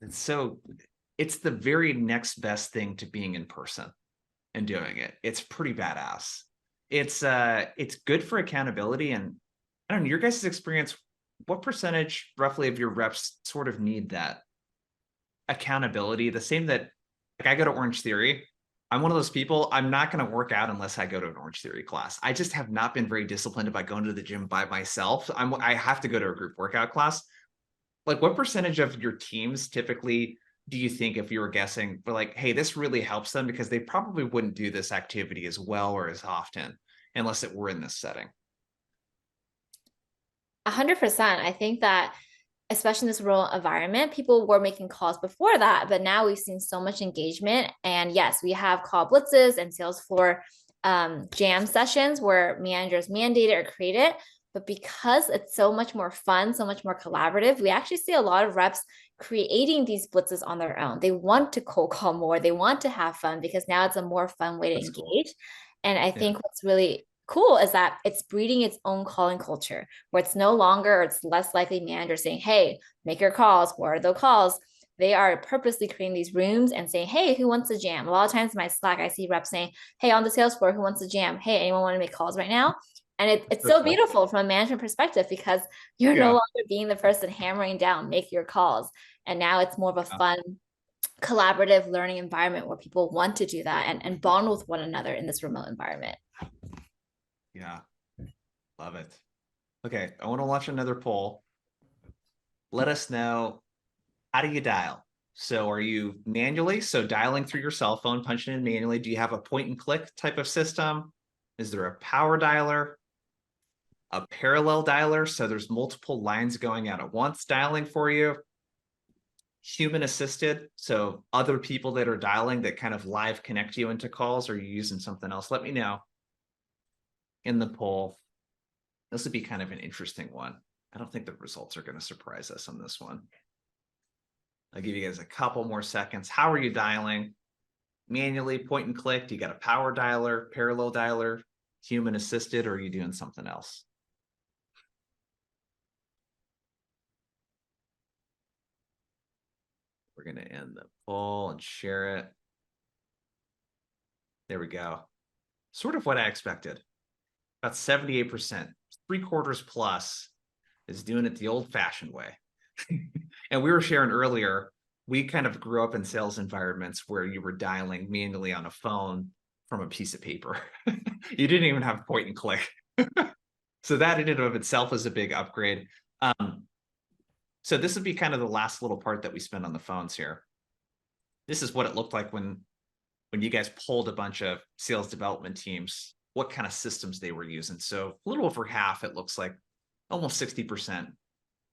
Speaker 1: And so it's the very next best thing to being in person and doing it. It's pretty badass. It's good for accountability. And I don't know, your guys' experience, what percentage roughly of your reps sort of need that accountability? The same that, like, I go to Orange Theory. I'm one of those people, I'm not going to work out unless I go to an Orange Theory class. I just have not been very disciplined about going to the gym by myself. I have to go to a group workout class. Like, what percentage of your teams typically do you think, if you were guessing, for like, hey, this really helps them, because they probably wouldn't do this activity as well or as often unless it were in this setting?
Speaker 3: 100%. I think that especially in this rural environment, people were making calls before that, but now we've seen so much engagement. And yes, we have call blitzes and sales floor jam sessions where managers mandate it or create it. But because it's so much more fun, so much more collaborative, we actually see a lot of reps creating these blitzes on their own. They want to cold call more. They want to have fun because now it's a more fun way to engage. Cool. And I think what's really cool is that it's breeding its own calling culture where it's no longer, or it's less likely managers saying, hey, make your calls. What are the calls? They are purposely creating these rooms and saying, hey, who wants to jam? A lot of times in my Slack, I see reps saying, hey, on the sales floor, who wants to jam? Hey, anyone want to make calls right now? And it's so beautiful from a management perspective because you're no longer being the person hammering down, make your calls. And now it's more of a fun, collaborative learning environment where people want to do that and bond with one another in this remote environment.
Speaker 1: Yeah, love it. Okay, I want to launch another poll. Let us know, how do you dial? So are you manually, so dialing through your cell phone, punching in manually? Do you have a point and click type of system? Is there a power dialer? A parallel dialer, so there's multiple lines going out at once dialing for you? Human assisted, so other people that are dialing that kind of live connect you into calls, or are you using something else? Let me know in the poll. This would be kind of an interesting one. I don't think the results are going to surprise us on this one. I'll give you guys a couple more seconds. How are you dialing? Manually, point and click? Do you got a power dialer, parallel dialer, human assisted, or are you doing something else? We're going to end the poll and share it. There we go. Sort of what I expected. About 78%, 3/4 plus is doing it the old-fashioned way. And we were sharing earlier, we kind of grew up in sales environments where you were dialing manually on a phone from a piece of paper. You didn't even have point and click. So that in and of itself is a big upgrade. So this would be kind of the last little part that we spend on the phones here. This is what it looked like when you guys polled a bunch of sales development teams, what kind of systems they were using. So a little over half, it looks like almost 60%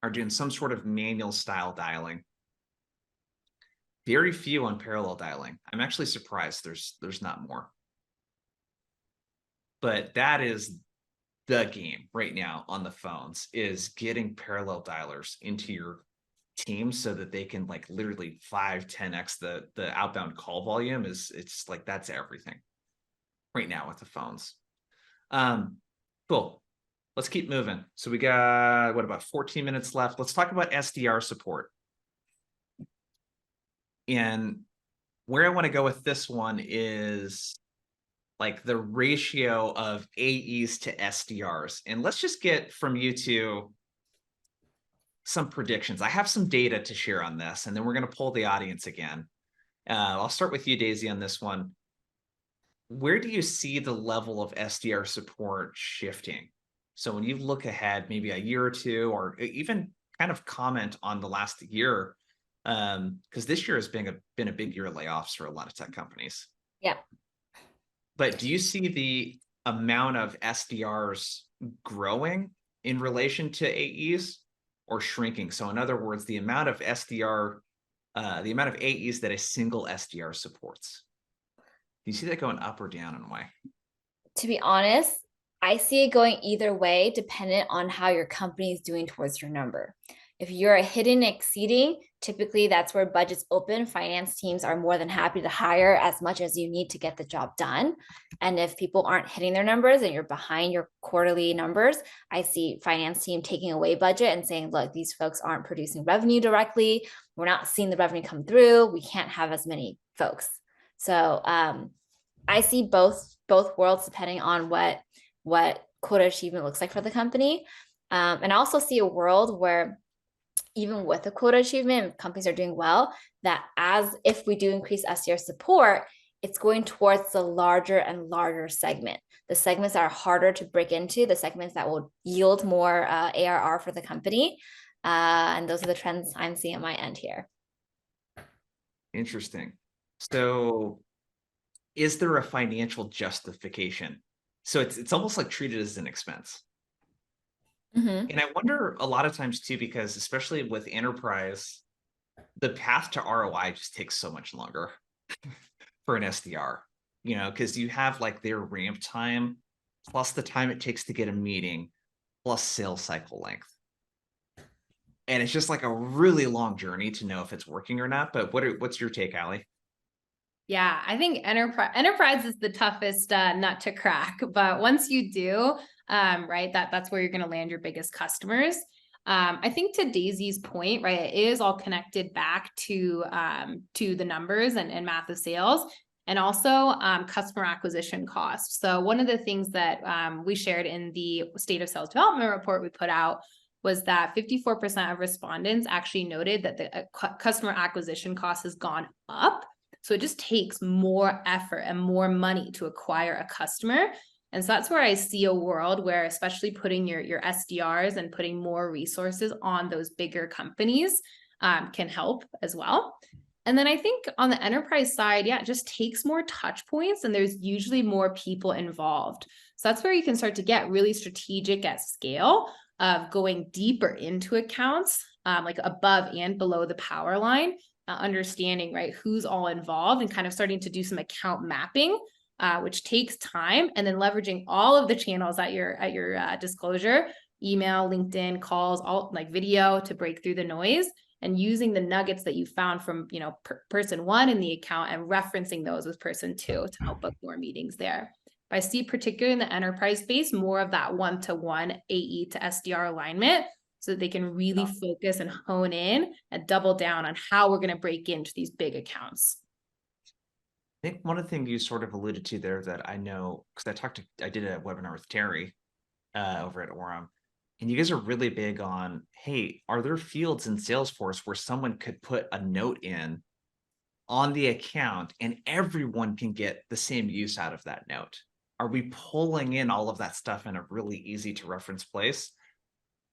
Speaker 1: are doing some sort of manual style dialing. Very few on parallel dialing. I'm actually surprised there's not more. But that is the game right now on the phones, is getting parallel dialers into your team so that they can like literally 5-10x the outbound call volume. It's like, that's everything right now with the phones. Cool. Let's keep moving. So we got, what, about 14 minutes left. Let's talk about SDR support. And where I want to go with this one is like the ratio of AEs to SDRs. And let's just get from you two, some predictions. I have some data to share on this, and then we're going to poll the audience again. I'll start with you, Daisy, on this one. Where do you see the level of SDR support shifting? So when you look ahead, maybe a year or two, or even kind of comment on the last year, because this year has been a big year of layoffs for a lot of tech companies.
Speaker 3: Yeah.
Speaker 1: But do you see the amount of SDRs growing in relation to AEs or shrinking? So in other words, the amount of SDR, the amount of AEs that a single SDR supports. Do you see that going up or down, and why?
Speaker 3: To be honest, I see it going either way, dependent on how your company is doing towards your number. If you're hitting and exceeding, typically that's where budgets open. Finance teams are more than happy to hire as much as you need to get the job done. And if people aren't hitting their numbers and you're behind your quarterly numbers, I see finance team taking away budget and saying, look, these folks aren't producing revenue directly. We're not seeing the revenue come through. We can't have as many folks. So I see both worlds depending on what quota achievement looks like for the company. And I also see a world where even with the quota achievement, companies are doing well, that as if we do increase SDR support, it's going towards the larger and larger segment. The segments that are harder to break into, the segments that will yield more ARR for the company. And those are the trends I'm seeing at my end here.
Speaker 1: Interesting. So is there a financial justification? So it's almost like treated as an expense.
Speaker 3: Mm-hmm.
Speaker 1: And I wonder a lot of times too, because especially with enterprise, the path to ROI just takes so much longer for an SDR, you know, because you have like their ramp time plus the time it takes to get a meeting plus sales cycle length. And it's just like a really long journey to know if it's working or not. But what's your take, Allie?
Speaker 2: Yeah, I think enterprise is the toughest nut to crack. But once you do, right, that's where you're going to land your biggest customers. I think to Daisy's point, right, it is all connected back to the numbers and math of sales, and also customer acquisition cost. So one of the things that we shared in the State of Sales Development report we put out was that 54% of respondents actually noted that the customer acquisition cost has gone up. So it just takes more effort and more money to acquire a customer. And so that's where I see a world where, especially putting your SDRs and putting more resources on those bigger companies can help as well. And then I think on the enterprise side, yeah, it just takes more touch points and there's usually more people involved. So that's where you can start to get really strategic at scale of going deeper into accounts, like above and below the power line. Understanding, right, who's all involved and kind of starting to do some account mapping, which takes time, and then leveraging all of the channels at your disclosure, email, LinkedIn, calls, all like video to break through the noise, and using the nuggets that you found from, you know, person one in the account and referencing those with person two to help book more meetings there. But I see particularly in the enterprise space, more of that one-to-one AE to SDR alignment, so that they can really focus and hone in and double down on how we're going to break into these big accounts.
Speaker 1: I think one of the things you sort of alluded to there that I know, because I did a webinar with Terry over at Orem, and you guys are really big on, hey, are there fields in Salesforce where someone could put a note in on the account and everyone can get the same use out of that note? Are we pulling in all of that stuff in a really easy to reference place?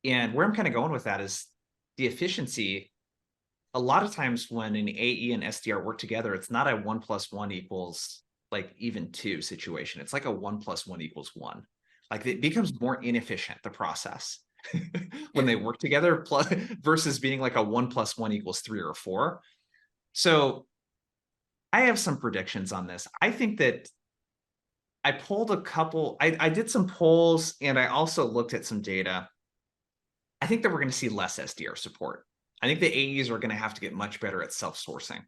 Speaker 1: And where I'm kind of going with that is the efficiency. A lot of times when an AE and SDR work together, it's not a 1 + 1 = like even 2 situation. It's like a 1 + 1 = 1. Like it becomes more inefficient, the process, when they work together, plus versus being like a 1 + 1 = 3 or 4. So I have some predictions on this. I think that I pulled a couple, I did some polls and I also looked at some data. I think that we're going to see less SDR support. I think the AEs are going to have to get much better at self-sourcing,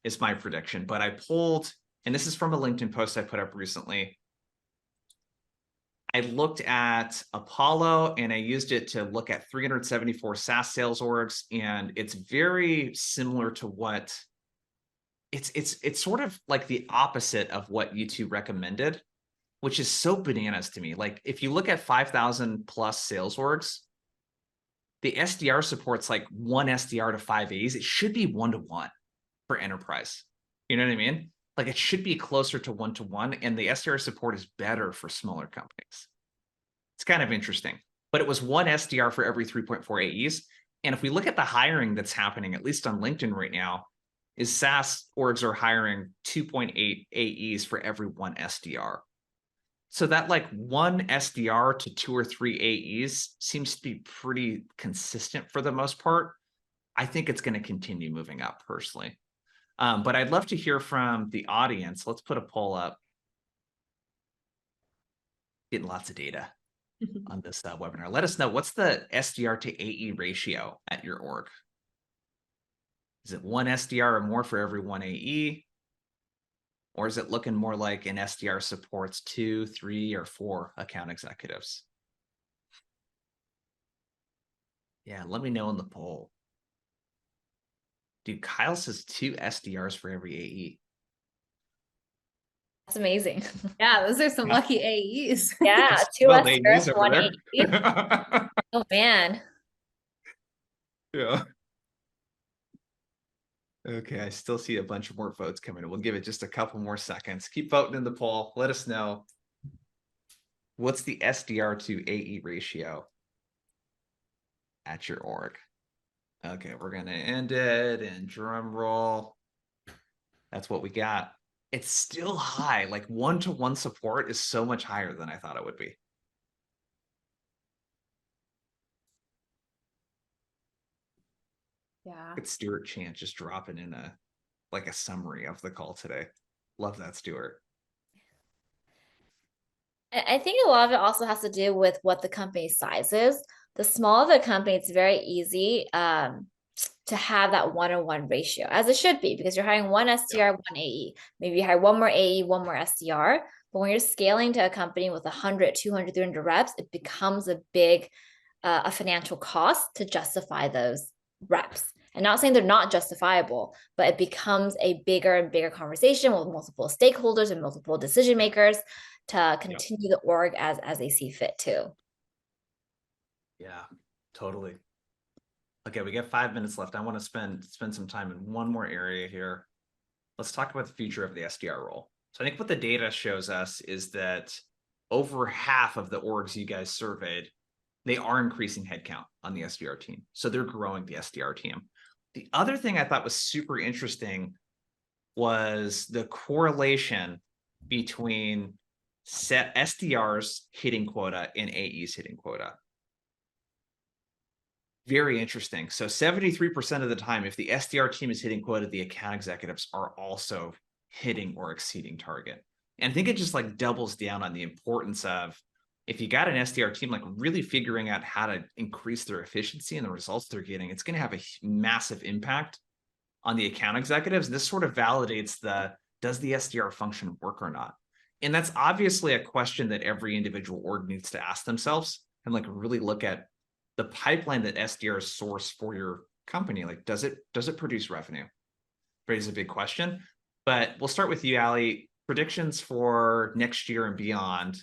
Speaker 1: is my prediction. But I pulled, and this is from a LinkedIn post I put up recently. I looked at Apollo and I used it to look at 374 SaaS sales orgs, and it's very similar to what it's sort of like the opposite of what YouTube recommended, which is so bananas to me. Like if you look at 5,000 plus sales orgs, the SDR support's like 1 SDR to 5 AEs. It should be 1-to-1 for enterprise. You know what I mean? Like it should be closer to 1-to-1, and the SDR support is better for smaller companies. It's kind of interesting, but it was 1 SDR for every 3.4 AEs. And if we look at the hiring that's happening, at least on LinkedIn right now, is SaaS orgs are hiring 2.8 AEs for every 1 SDR. So that like 1 SDR to 2 or 3 AEs seems to be pretty consistent for the most part. I think it's going to continue moving up personally. But I'd love to hear from the audience. Let's put a poll up. Getting lots of data on this webinar. Let us know, what's the SDR to AE ratio at your org? Is it 1 SDR or more for every 1 AE? Or is it looking more like an SDR supports 2, 3, or 4 account executives? Yeah, let me know in the poll. Dude, Kyle says 2 SDRs for every AE.
Speaker 3: That's amazing.
Speaker 2: Yeah, those are some lucky AEs.
Speaker 3: Yeah, 2
Speaker 1: Well,
Speaker 3: SDRs,
Speaker 1: over
Speaker 3: 1
Speaker 1: there.
Speaker 3: AE. Oh man.
Speaker 1: Yeah. Okay, I still see a bunch of more votes coming in. We'll give it just a couple more seconds. Keep voting in the poll. Let us know. What's the SDR to AE ratio at your org? Okay, we're going to end it and drum roll. That's what we got. It's still high. Like 1-to-1 support is so much higher than I thought it would be.
Speaker 2: Yeah.
Speaker 1: It's Stuart Chant just dropping in a summary of the call today. Love that, Stuart.
Speaker 3: I think a lot of it also has to do with what the company size is. The smaller the company, it's very easy to have that 1-on-1 ratio, as it should be, because you're hiring 1 SDR, 1 AE. Maybe you hire 1 more AE, 1 more SDR. But when you're scaling to a company with 100, 200, 300 reps, it becomes a big a financial cost to justify those reps. And not saying they're not justifiable, but it becomes a bigger and bigger conversation with multiple stakeholders and multiple decision makers to continue the org as they see fit too.
Speaker 1: Yeah, totally. Okay, we got 5 minutes left. I want to spend some time in one more area here. Let's talk about the future of the SDR role. So I think what the data shows us is that over half of the orgs you guys surveyed, they are increasing headcount on the SDR team. So they're growing the SDR team. The other thing I thought was super interesting was the correlation between SDRs hitting quota and AEs hitting quota. Very interesting. So 73% of the time, if the SDR team is hitting quota, the account executives are also hitting or exceeding target. And I think it just like doubles down on the importance of, if you got an SDR team like really figuring out how to increase their efficiency and the results they're getting, it's going to have a massive impact on the account executives. This sort of validates does the SDR function work or not? And that's obviously a question that every individual org needs to ask themselves and like really look at the pipeline that SDRs source for your company. Like, does it produce revenue? Raises a big question. But we'll start with you, Ali. Predictions for next year and beyond.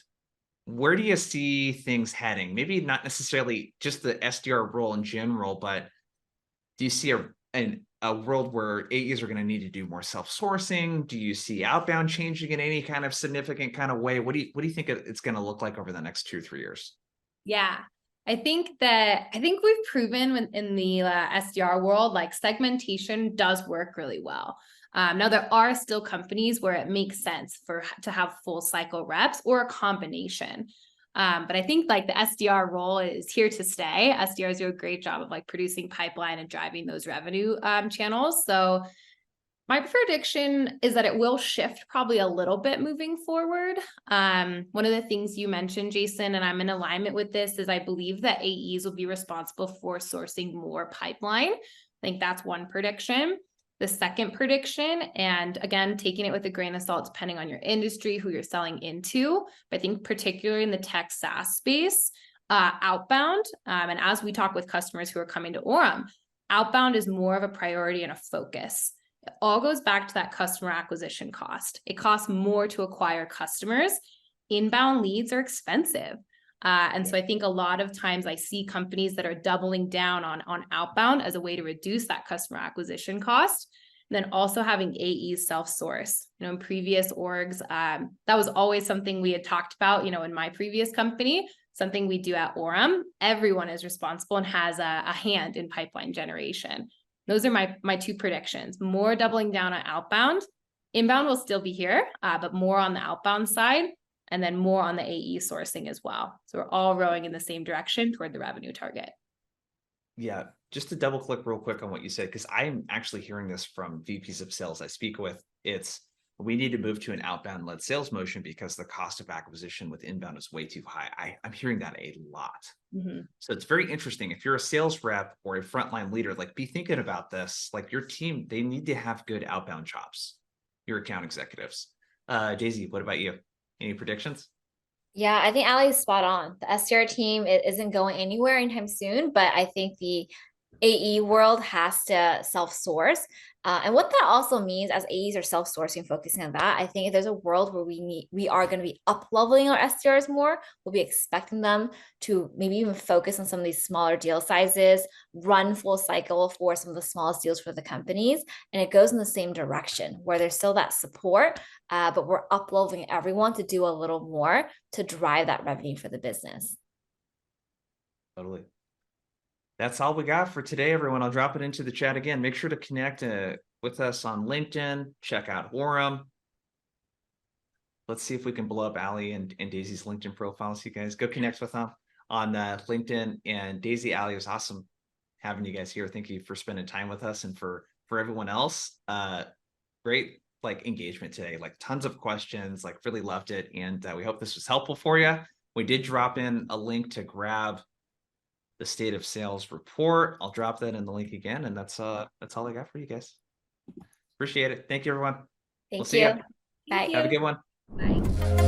Speaker 1: Where do you see things heading? Maybe not necessarily just the SDR role in general, but do you see a world where AEs are going to need to do more self-sourcing? Do you see outbound changing in any kind of significant kind of way? What do you think it's going to look like over the next 2 or 3 years?
Speaker 2: Yeah, I think we've proven in the SDR world, like segmentation does work really well. Now there are still companies where it makes sense to have full cycle reps or a combination. But I think like the SDR role is here to stay. SDRs do a great job of like producing pipeline and driving those revenue channels. So my prediction is that it will shift probably a little bit moving forward. One of the things you mentioned, Jason, and I'm in alignment with this, is I believe that AEs will be responsible for sourcing more pipeline. I think that's one prediction. The second prediction, and again, taking it with a grain of salt, depending on your industry, who you're selling into, but I think particularly in the tech SaaS space, outbound, and as we talk with customers who are coming to Orem, outbound is more of a priority and a focus. It all goes back to that customer acquisition cost. It costs more to acquire customers. Inbound leads are expensive. And so I think a lot of times I see companies that are doubling down on outbound as a way to reduce that customer acquisition cost. And then also having AEs self-source. In previous orgs, that was always something we had talked about, in my previous company, something we do at Orem. Everyone is responsible and has a hand in pipeline generation. Those are my two predictions. More doubling down on outbound. Inbound will still be here, but more on the outbound side, and then more on the AE sourcing as well. So we're all rowing in the same direction toward the revenue target.
Speaker 1: Yeah, just to double click real quick on what you said, because I'm actually hearing this from VPs of sales I speak with. It's we need to move to an outbound led sales motion because the cost of acquisition with inbound is way too high. I'm hearing that a lot. So it's very interesting. If you're a sales rep or a frontline leader, like be thinking about this, like your team, they need to have good outbound chops, your account executives. Daisy, what about you? Any predictions?
Speaker 3: Yeah, I think Ali is spot on. The SDR team isn't going anywhere anytime soon, but I think the AE world has to self-source. And what that also means as AEs are self-sourcing, focusing on that, I think if there's a world where we are going to be up-leveling our SDRs more, we'll be expecting them to maybe even focus on some of these smaller deal sizes, run full cycle for some of the smallest deals for the companies. And it goes in the same direction where there's still that support, but we're up-leveling everyone to do a little more to drive that revenue for the business.
Speaker 1: Totally. That's all we got for today, everyone. I'll drop it into the chat again. Make sure to connect with us on LinkedIn. Check out Orem. Let's see if we can blow up Ali and Daisy's LinkedIn profiles. You guys go connect with them on LinkedIn. And Daisy, Ali, it was awesome having you guys here. Thank you for spending time with us, and for everyone else. Great engagement today. Tons of questions. Really loved it, and we hope this was helpful for you. We did drop in a link to grab the state of sales report. I'll drop that in the link again, and that's all I got for you guys. Appreciate it. Thank you, everyone.
Speaker 3: Thank
Speaker 1: We'll see
Speaker 3: you.
Speaker 1: ya.
Speaker 3: Bye.
Speaker 1: Have a good one.
Speaker 2: Bye.